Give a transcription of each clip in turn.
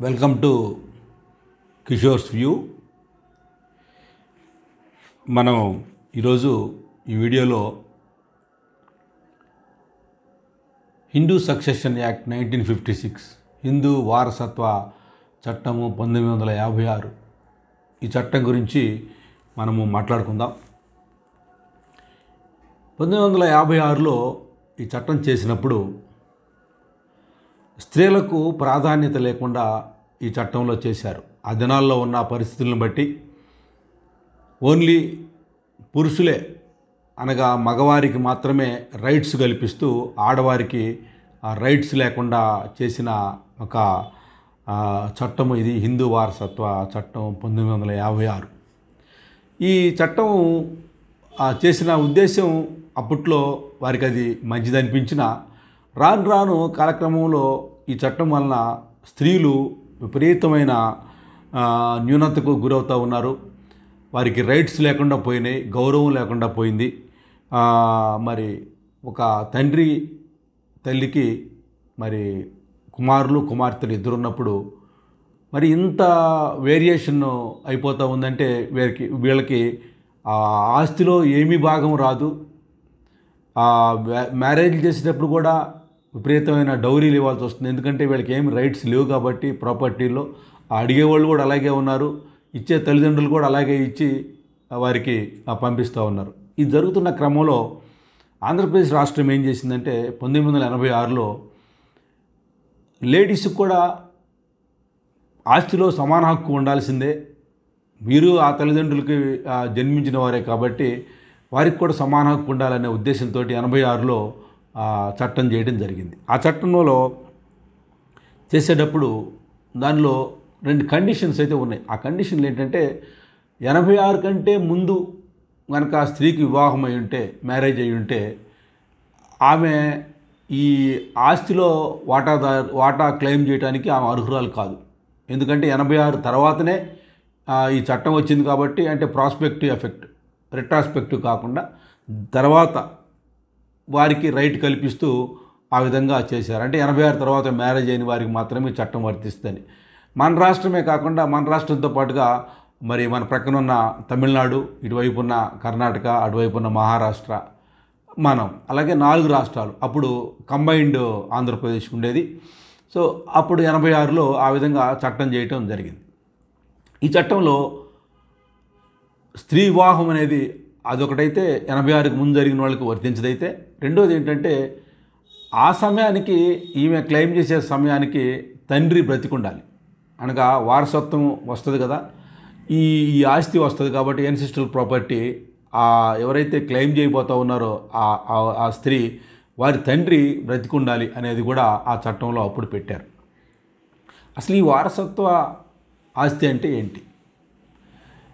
Welcome to Kishore's view. మనం ఈరోజు ఈ వీడియోలో హిందూ సక్సెషన్ యాక్ట్ 1956 హిందూ వారసత్వ చట్టము 1956 ఈ చట్టం గురించి మనము మాట్లాడుకుందాం. 1956లో ఈ చట్టం చేసినప్పుడు స్త్రీలకు ప్రాధాన్యత లేకుండా ఈ చట్టంలో చేశారు. ఆ దినాల్లో ఉన్న పరిస్థితులను బట్టి ఓన్లీ పురుషులే అనగా మగవారికి మాత్రమే రైట్స్ కల్పిస్తూ ఆడవారికి ఆ రైట్స్ లేకుండా చేసిన ఒక చట్టము ఇది హిందూ వారసత్వ చట్టం 1956. ఈ చట్టం చేసిన ఉద్దేశం అప్పట్లో వారికి అది మంచిదనిపించిన రాను రాను కాలక్రమంలో ఈ చట్టం వలన స్త్రీలు విపరీతమైన న్యూనతకు గురవుతూ ఉన్నారు. వారికి రైట్స్ లేకుండా పోయినాయి, గౌరవం లేకుండా పోయింది. మరి ఒక తండ్రి తల్లికి మరి కుమారులు కుమార్తెలు ఇద్దరున్నప్పుడు మరి ఇంత వేరియేషన్ అయిపోతూ ఉందంటే వీళ్ళకి ఆస్తిలో ఏమీ భాగం రాదు. మ్యారేజ్ చేసేటప్పుడు కూడా విపరీతమైన డౌరీలు ఇవ్వాల్సి వస్తుంది. ఎందుకంటే వీళ్ళకి ఏమి రైట్స్ లేవు కాబట్టి ప్రాపర్టీలో అడిగేవాళ్ళు కూడా అలాగే ఉన్నారు, ఇచ్చే తల్లిదండ్రులు కూడా అలాగే ఇచ్చి వారికి పంపిస్తూ ఉన్నారు. ఇది జరుగుతున్న క్రమంలో ఆంధ్రప్రదేశ్ రాష్ట్రం ఏం చేసిందంటే 1986లో లేడీస్కి కూడా ఆస్తిలో సమాన హక్కు ఉండాల్సిందే, వీరు ఆ తల్లిదండ్రులకి జన్మించిన వారే కాబట్టి వారికి కూడా సమాన హక్కు ఉండాలనే ఉద్దేశంతో 86లో చట్టం చేయడం జరిగింది. ఆ చట్టంలో చేసేటప్పుడు దానిలో 2 కండిషన్స్ అయితే ఉన్నాయి. ఆ కండిషన్లు ఏంటంటే 86 కంటే ముందు కనుక ఆ స్త్రీకి వివాహం అయి ఉంటే, మ్యారేజ్ అయి ఉంటే ఆమె ఈ ఆస్తిలో వాటా క్లెయిమ్ చేయడానికి ఆమె అర్హురాలు కాదు. ఎందుకంటే 86 తర్వాతనే ఈ చట్టం వచ్చింది కాబట్టి, అంటే ప్రాస్పెక్టివ్ ఎఫెక్ట్, రెట్రాస్పెక్టివ్ కాకుండా తర్వాత వారికి రైట్ కల్పిస్తూ ఆ విధంగా చేశారు. అంటే 86 తర్వాత మ్యారేజ్ అయిన వారికి మాత్రమే చట్టం వర్తిస్తుందని. మన రాష్ట్రమే కాకుండా మన రాష్ట్రంతో పాటుగా మరి మన ప్రక్కన ఉన్న తమిళనాడు, ఇటువైపు ఉన్న కర్ణాటక, అటువైపు ఉన్న మహారాష్ట్ర, మనం అలాగే 4 రాష్ట్రాలు అప్పుడు కంబైన్డ్ ఆంధ్రప్రదేశ్ ఉండేది. సో అప్పుడు 86లో ఆ విధంగా చట్టం చేయటం జరిగింది. ఈ చట్టంలో స్త్రీ వివాహం అనేది అదొకటైతే 86కి ముందు జరిగిన వాళ్ళకి వర్తించదైతే, రెండోది ఏంటంటే ఆ సమయానికి ఈమె క్లెయిమ్ చేసే సమయానికి తండ్రి బ్రతికుండాలి. అనగా వారసత్వం వస్తుంది కదా, ఈ ఆస్తి వస్తుంది కాబట్టి ఎన్సిస్ట్రల్ ప్రాపర్టీ ఎవరైతే క్లెయిమ్ చేయబోతూ ఉన్నారో ఆ స్త్రీ వారి తండ్రి బ్రతికుండాలి అనేది కూడా ఆ చట్టంలో అప్పుడు పెట్టారు. అసలు ఈ వారసత్వ ఆస్తి అంటే ఏంటి?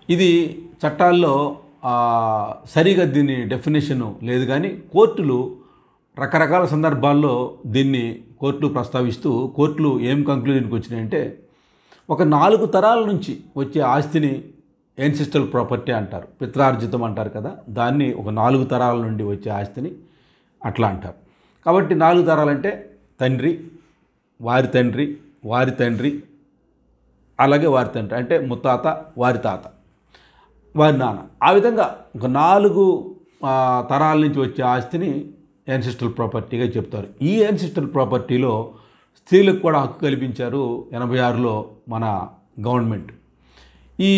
ఇది చట్టాల్లో సరిగా దీని డెఫినేషను లేదు, కానీ కోర్టులు రకరకాల సందర్భాల్లో దీన్ని కోర్టులు ప్రస్తావిస్తూ కోర్టులు ఏం కంక్లూజన్కి వచ్చినాయంటే, ఒక 4 తరాల నుంచి వచ్చే ఆస్తిని ఎన్సిస్ట్రల్ ప్రాపర్టీ అంటారు, పిత్రార్జితం అంటారు కదా, దాన్ని ఒక 4 తరాల నుండి వచ్చే ఆస్తిని అట్లా అంటారు. కాబట్టి 4 తరాలంటే తండ్రి, వారి తండ్రి, వారి తండ్రి, అలాగే వారి తండ్రి అంటే ముత్తాత, వారి తాత, వారి నాన్న, ఆ విధంగా ఒక 4 తరాల నుంచి వచ్చే ఆస్తిని ఎన్సిస్ట్రల్ ప్రాపర్టీగా చెప్తారు. ఈ ఎన్సిస్ట్రల్ ప్రాపర్టీలో స్త్రీలకు కూడా హక్కు కల్పించారు 86లో మన గవర్నమెంట్. ఈ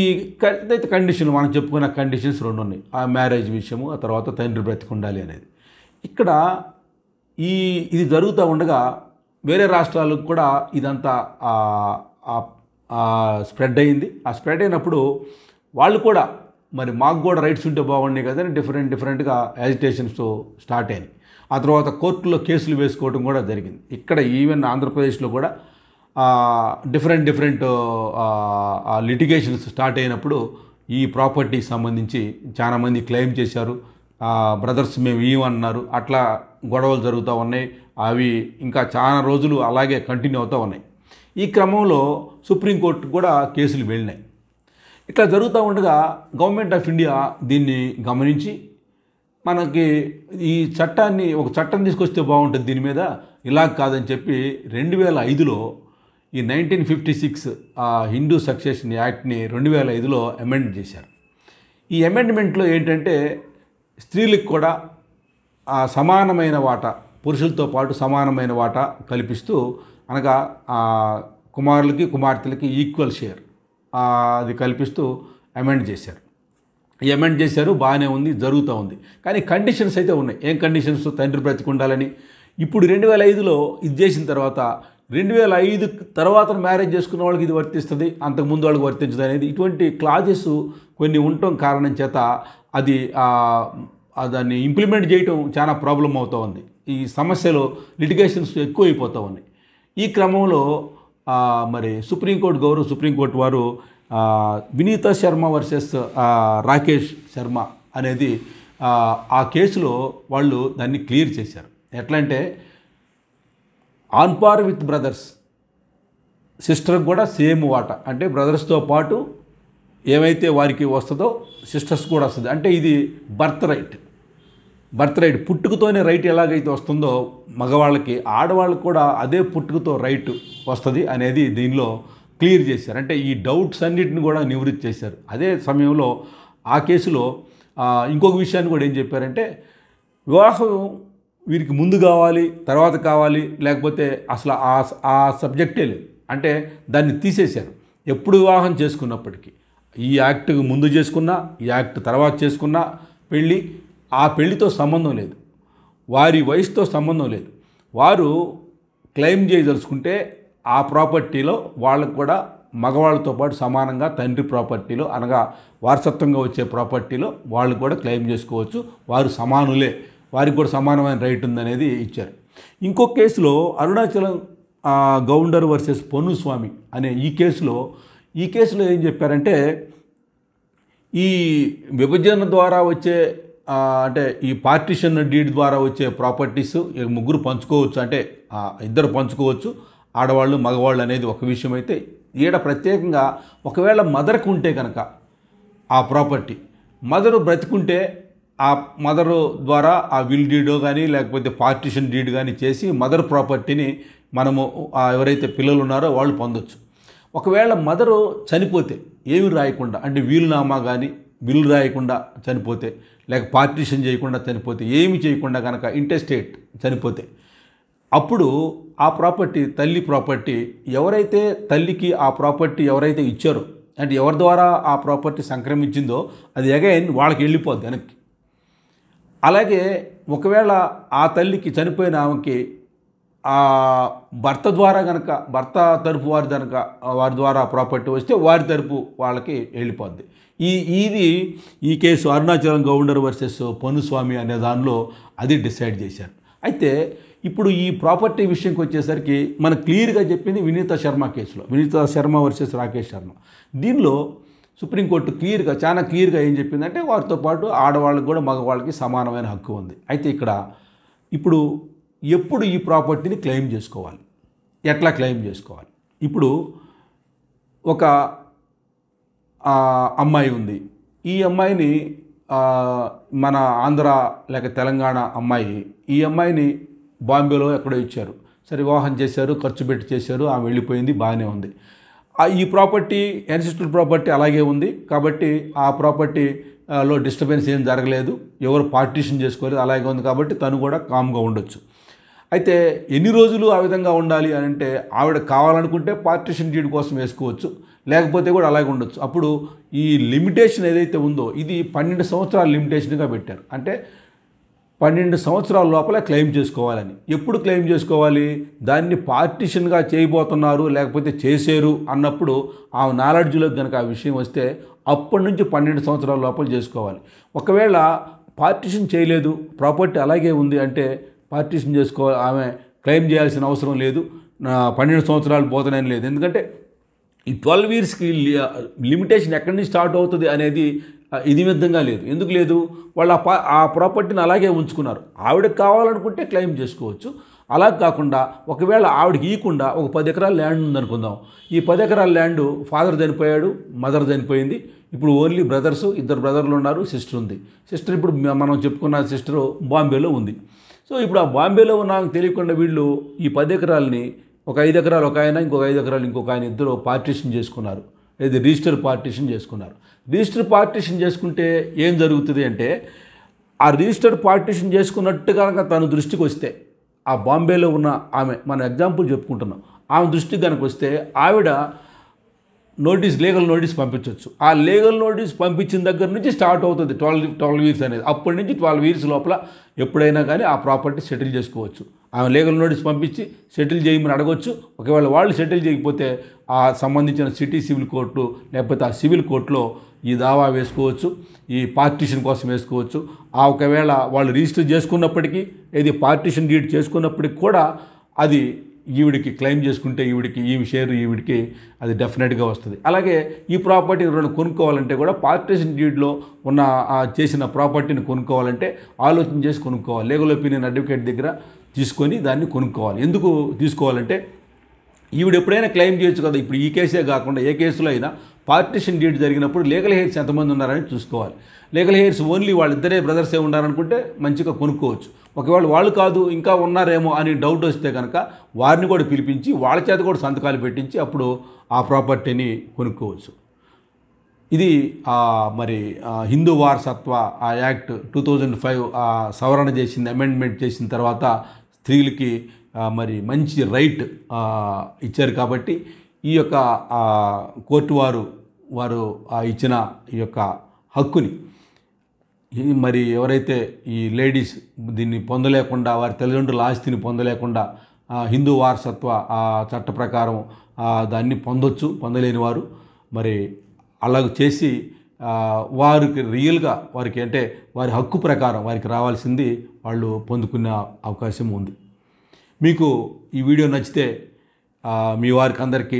అయితే కండిషన్ మనం చెప్పుకున్న కండిషన్స్ 2 ఉన్నాయి. ఆ మ్యారేజ్ విషయము, ఆ తర్వాత తండ్రి బ్రతికుండాలి అనేది. ఇక్కడ ఇది జరుగుతూ ఉండగా వేరే రాష్ట్రాలకు కూడా ఇదంతా స్ప్రెడ్ అయింది. ఆ స్ప్రెడ్ అయినప్పుడు వాళ్ళు కూడా మరి మాకు కూడా రైట్స్ ఉంటే బాగుండే కదా అని డిఫరెంట్గా యాజిటేషన్స్ స్టార్ట్ అయినాయి. ఆ తర్వాత కోర్టులో కేసులు వేసుకోవడం కూడా జరిగింది. ఇక్కడ ఈవెన్ ఆంధ్రప్రదేశ్లో కూడా డిఫరెంట్ లిటిగేషన్స్ స్టార్ట్ అయినప్పుడు ఈ ప్రాపర్టీకి సంబంధించి చాలామంది క్లెయిమ్ చేశారు. బ్రదర్స్ మేము ఇవ్వమన్నారు, అట్లా గొడవలు జరుగుతూ ఉన్నాయి. అవి ఇంకా చాలా రోజులు అలాగే కంటిన్యూ అవుతూ ఉన్నాయి. ఈ క్రమంలో సుప్రీంకోర్టు కూడా కేసులు వెళ్ళినాయి. ఇట్లా జరుగుతూ ఉండగా గవర్నమెంట్ ఆఫ్ ఇండియా దీన్ని గమనించి మనకి ఈ చట్టాన్ని ఒక చట్టం తీసుకొస్తే బాగుంటుంది దీని మీద, ఇలా కాదని చెప్పి 2005లో ఈ 1956 హిందూ సక్సెషన్ యాక్ట్ని 2005లో అమెండ్ చేశారు. ఈ అమెండ్మెంట్లో ఏంటంటే స్త్రీలకు కూడా సమానమైన వాటా, పురుషులతో పాటు సమానమైన వాటా కల్పిస్తూ, అనగా కుమారులకి కుమార్తెలకి ఈక్వల్ షేర్ అది కల్పిస్తూ అమెండ్ చేశారు. ఈ అమెండ్ చేశారు, బాగానే ఉంది, జరుగుతూ ఉంది. కానీ కండిషన్స్ అయితే ఉన్నాయి. ఏం కండిషన్స్? తండ్రి బ్రతికుండాలని. ఇప్పుడు 2005లో ఇది చేసిన తర్వాత 2005 తర్వాత మ్యారేజ్ చేసుకున్న వాళ్ళకి ఇది వర్తిస్తుంది, అంతకుముందు వాళ్ళకి వర్తించదు అనేది ఇటువంటి క్లాజెస్ కొన్ని ఉండటం కారణం చేత అది దాన్ని ఇంప్లిమెంట్ చేయటం చాలా ప్రాబ్లం అవుతూ ఉంది. ఈ సమస్యలు లిటిగేషన్స్ ఎక్కువైపోతూ ఉన్నాయి. ఈ క్రమంలో మరి సుప్రీంకోర్టు వారు వినీత శర్మ వర్సెస్ రాకేష్ శర్మ అనేది ఆ కేసులో వాళ్ళు దాన్ని క్లియర్ చేశారు. ఎట్లా అంటే ఆన్ పార్ విత్ బ్రదర్స్, సిస్టర్కి కూడా సేమ్ వాటా, అంటే బ్రదర్స్తో పాటు ఏమైతే వారికి వస్తుందో సిస్టర్స్ కూడా వస్తుంది. అంటే ఇది బర్త్ రైట్ పుట్టుకతోనే రైట్ ఎలాగైతే వస్తుందో మగవాళ్ళకి, ఆడవాళ్ళకి కూడా అదే పుట్టుకతో రైట్ వస్తుంది అనేది దీనిలో క్లియర్ చేశారు. అంటే ఈ డౌట్స్ అన్నిటిని కూడా నివృత్తి చేశారు. అదే సమయంలో ఆ కేసులో ఇంకొక విషయాన్ని కూడా ఏం చెప్పారంటే, వివాహం వీరికి ముందు కావాలి, తర్వాత కావాలి, లేకపోతే అసలు ఆ సబ్జెక్టే లేదు. అంటే దాన్ని తీసేశారు. ఎప్పుడు వివాహం చేసుకున్నప్పటికీ, ఈ యాక్ట్కి ముందు చేసుకున్నా, ఈ యాక్ట్ తర్వాత చేసుకున్నా పెళ్ళి, ఆ పెళ్లితో సంబంధం లేదు, వారి వయసుతో సంబంధం లేదు. వారు క్లెయిమ్ చేయదలుచుకుంటే ఆ ప్రాపర్టీలో వాళ్ళకు కూడా మగవాళ్ళతో పాటు సమానంగా తండ్రి ప్రాపర్టీలో, అనగా వారసత్వంగా వచ్చే ప్రాపర్టీలో వాళ్ళు కూడా క్లెయిమ్ చేసుకోవచ్చు. వారు సమానులే, వారికి కూడా సమానమైన రైట్ ఉందనేది ఇచ్చారు. ఇంకొక కేసులో అరుణాచలం గౌండర్ వర్సెస్ పొన్నుస్వామి అనే ఈ కేసులో ఏం చెప్పారంటే, ఈ విభజన ద్వారా వచ్చే అంటే ఈ పార్టిషన్ డీడ్ ద్వారా వచ్చే ప్రాపర్టీస్ ముగ్గురు పంచుకోవచ్చు, అంటే ఇద్దరు పంచుకోవచ్చు, ఆడవాళ్ళు మగవాళ్ళు అనేది ఒక విషయం. అయితే ఈడ ప్రత్యేకంగా ఒకవేళ మదర్కి ఉంటే కనుక ఆ ప్రాపర్టీ, మదరు బ్రతికుంటే ఆ మదరు ద్వారా ఆ విల్ డీడో కానీ లేకపోతే పార్టిషన్ డీడ్ కానీ చేసి మదర్ ప్రాపర్టీని మనము ఎవరైతే పిల్లలు ఉన్నారో వాళ్ళు పొందొచ్చు. ఒకవేళ మదరు చనిపోతే ఏమి రాయకుండా, అంటే వీలునామా కానీ బిల్లు రాయకుండా చనిపోతే, లేక పార్టిషన్ చేయకుండా చనిపోతే, ఏమి చేయకుండా కనుక ఇంటెస్టేట్ చనిపోతే, అప్పుడు ఆ ప్రాపర్టీ, తల్లి ప్రాపర్టీ, ఎవరైతే తల్లికి ఆ ప్రాపర్టీ ఎవరైతే ఇచ్చారో, అంటే ఎవరి ద్వారా ఆ ప్రాపర్టీ సంక్రమించిందో అది అగైన్ వాళ్ళకి వెళ్ళిపోద్ది వెనక్కి. అలాగే ఒకవేళ ఆ తల్లికి, చనిపోయిన ఆమెకి ఆ భర్త ద్వారా కనుక, భర్త తరపు వారి ద్వారా ప్రాపర్టీ వస్తే వారి తరపు వాళ్ళకి వెళ్ళిపోద్ది. ఈ కేసు అరుణాచలం గౌండర్ వర్సెస్ పొన్నుస్వామి అనే దానిలో అది డిసైడ్ చేశారు. అయితే ఇప్పుడు ఈ ప్రాపర్టీ విషయంకి వచ్చేసరికి మనకు క్లియర్గా చెప్పింది వినీత శర్మ కేసులో, వినీత శర్మ వర్సెస్ రాకేష్ శర్మ. దీనిలో సుప్రీంకోర్టు చాలా క్లియర్గా ఏం చెప్పిందంటే, వారితో పాటు ఆడవాళ్ళకి కూడా మగవాళ్ళకి సమానమైన హక్కు ఉంది. అయితే ఇప్పుడు ఎప్పుడు ఈ ప్రాపర్టీని క్లెయిమ్ చేసుకోవాలి, ఎట్లా క్లెయిమ్ చేసుకోవాలి? ఇప్పుడు ఒక అమ్మాయి ఉంది. ఈ అమ్మాయిని మన ఆంధ్ర లేక తెలంగాణ అమ్మాయి, ఈ అమ్మాయిని బాంబేలో ఎక్కడో ఇచ్చారు. సరే, వివాహం చేశారు, ఖర్చు పెట్టి చేశారు, ఆమె వెళ్ళిపోయింది, బాగానే ఉంది. ఈ ప్రాపర్టీ యాన్సిస్ట్రల్ ప్రాపర్టీ అలాగే ఉంది కాబట్టి ఆ ప్రాపర్టీలో డిస్టర్బెన్స్ ఏం జరగలేదు, ఎవరు పార్టిషన్ చేసుకోలేదు, అలాగే ఉంది కాబట్టి తను కూడా కామ్గా ఉండొచ్చు. అయితే ఎన్ని రోజులు ఆ విధంగా ఉండాలి అని అంటే, ఆవిడ కావాలనుకుంటే పార్టిషన్ డీడ్ కోసం వేసుకోవచ్చు, లేకపోతే కూడా అలాగే ఉండొచ్చు. అప్పుడు ఈ లిమిటేషన్ ఏదైతే ఉందో ఇది 12 సంవత్సరాల లిమిటేషన్గా పెట్టారు. అంటే 12 సంవత్సరాల లోపల క్లెయిమ్ చేసుకోవాలని. ఎప్పుడు క్లెయిమ్ చేసుకోవాలి? దాన్ని పార్టిషన్గా చేయబోతున్నారు లేకపోతే చేశారు అన్నప్పుడు ఆ నాలెడ్జ్లోకి కనుక ఆ విషయం వస్తే అప్పటి నుంచి 12 సంవత్సరాల లోపల చేసుకోవాలి. ఒకవేళ పార్టిషన్ చేయలేదు, ప్రాపర్టీ అలాగే ఉంది అంటే పార్టిషన్ చేసుకోవాలి, ఆమె క్లెయిమ్ చేయాల్సిన అవసరం లేదు, 12 సంవత్సరాలు పోతున్నాయని లేదు. ఎందుకంటే ఈ 12 ఇయర్స్కి లిమిటేషన్ ఎక్కడి నుంచి స్టార్ట్ అవుతుంది అనేది ఇది విధంగా లేదు. ఎందుకు లేదు? వాళ్ళు ఆ ప్రాపర్టీని అలాగే ఉంచుకున్నారు. ఆవిడకి కావాలనుకుంటే క్లెయిమ్ చేసుకోవచ్చు. అలా కాకుండా ఒకవేళ ఆవిడకి ఇవ్వకుండా ఒక 10 ఎకరాల ల్యాండ్ ఉందనుకుందాం. ఈ 10 ఎకరాల ల్యాండ్ ఫాదర్ చనిపోయాడు, మదర్ చనిపోయింది, ఇప్పుడు ఓన్లీ బ్రదర్స్, 2 బ్రదర్లు ఉన్నారు, సిస్టర్ ఉంది. సిస్టర్ ఇప్పుడు మనం చెప్పుకున్న సిస్టర్ బాంబేలో ఉంది. సో ఇప్పుడు ఆ బాంబేలో ఉన్న తెలియకుండా వీళ్ళు ఈ 10 ఎకరాలని ఒక 5 ఎకరాలు ఒక ఆయన, ఇంకొక 5 ఎకరాలు ఇంకొక ఆయన, ఇద్దరు పార్టీషన్ చేసుకున్నారు. ఇది రిజిస్టర్ పార్టీషన్ చేసుకున్నారు. రిజిస్టర్ పార్టీషన్ చేసుకుంటే ఏం జరుగుతుంది అంటే, ఆ రిజిస్టర్ పార్టీషన్ చేసుకున్నట్టు కనుక తన దృష్టికి వస్తే, ఆ బాంబేలో ఉన్న ఆమె, మన ఎగ్జాంపుల్ చెప్పుకుంటున్నాం, ఆమె దృష్టికి కనుక వస్తే ఆవిడ లీగల్ నోటీస్ పంపించవచ్చు. ఆ లీగల్ నోటీస్ పంపించిన దగ్గర నుంచి స్టార్ట్ అవుతుంది 12 వీక్స్ అనేది. అప్పటి నుంచి 12 వీక్స్ లోపల ఎప్పుడైనా కానీ ఆ ప్రాపర్టీ సెటిల్ చేసుకోవచ్చు. ఆమె లీగల్ నోటీస్ పంపించి సెటిల్ చేయమని అడగవచ్చు. ఒకవేళ వాళ్ళు సెటిల్ చేయకపోతే ఆ సంబంధించిన సిటీ సివిల్ కోర్టు లేకపోతే ఆ సివిల్ కోర్టులో ఈ దావా వేసుకోవచ్చు, ఈ పార్టీషన్ కోసం వేసుకోవచ్చు. ఒకవేళ వాళ్ళు రిజిస్టర్ చేసుకున్నప్పటికీ, ఏది పార్టీషన్ డీడ్ చేసుకున్నప్పటికి కూడా అది ఈవిడికి క్లెయిమ్ చేసుకుంటే ఈ షేర్ ఈవిడికి అది డెఫినెట్గా వస్తుంది. అలాగే ఈ ప్రాపర్టీ ఎవరైనా కొనుక్కోవాలంటే కూడా పార్టీషన్ డీడ్లో ఉన్న చేసిన ప్రాపర్టీని కొనుక్కోవాలంటే ఆలోచన చేసి కొనుక్కోవాలి. లీగల్ ఒపీనియన్ అడ్వకేట్ దగ్గర తీసుకొని దాన్ని కొనుక్కోవాలి. ఎందుకు తీసుకోవాలంటే ఈవిడ ఎప్పుడైనా క్లెయిమ్ చేయొచ్చు కదా. ఇప్పుడు ఈ కేసే కాకుండా ఏ కేసులో అయినా పార్టీషన్ డీడ్ జరిగినప్పుడు లీగల్ హెయిర్స్ ఎంతమంది ఉన్నారని చూసుకోవాలి. లీగల్ హెయిర్స్ ఓన్లీ వాళ్ళిద్దరే బ్రదర్సే ఉన్నారనుకుంటే మంచిగా కొనుక్కోవచ్చు. ఒకవేళ వాళ్ళు కాదు ఇంకా ఉన్నారేమో అని డౌట్ వస్తే కనుక వారిని కూడా పిలిపించి వాళ్ళ చేత కూడా సంతకాలు పెట్టించి అప్పుడు ఆ ప్రాపర్టీని కొనుక్కోవచ్చు. ఇది మరి హిందూ వారసత్వ యాక్ట్ 2005 సవరణ చేసింది, అమెండ్మెంట్ చేసిన తర్వాత స్త్రీలకి మరి మంచి రైట్ ఇచ్చారు. కాబట్టి ఈ యొక్క కోర్టు వారు ఇచ్చిన ఈ యొక్క హక్కుని మరి ఎవరైతే ఈ లేడీస్ దీన్ని పొందలేకుండా, వారి తల్లిదండ్రుల ఆస్తిని పొందలేకుండా హిందూ వారసత్వ చట్ట ప్రకారం దాన్ని పొందలేని వారు మరి అలాగ చేసి వారికి రియల్గా వారికి అంటే వారి హక్కు ప్రకారం వారికి రావాల్సింది వాళ్ళు పొందుకునే అవకాశం ఉంది. మీకు ఈ వీడియో నచ్చితే మీ వారికి అందరికీ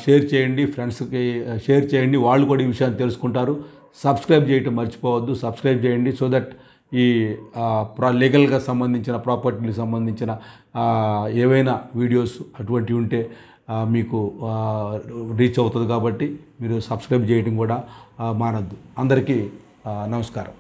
షేర్ చేయండి, ఫ్రెండ్స్కి షేర్ చేయండి, వాళ్ళు కూడా ఈ విషయాన్ని తెలుసుకుంటారు. సబ్స్క్రైబ్ చేయటం మర్చిపోవద్దు, సబ్స్క్రైబ్ చేయండి. సో దట్ ఈ లీగల్గా సంబంధించిన ప్రాపర్టీకి సంబంధించిన ఏవైనా వీడియోస్ అటువంటివి ఉంటే మీకు రీచ్ అవుతుంది. కాబట్టి మీరు సబ్స్క్రైబ్ చేయడం కూడా మానద్దు. అందరికీ నమస్కారం.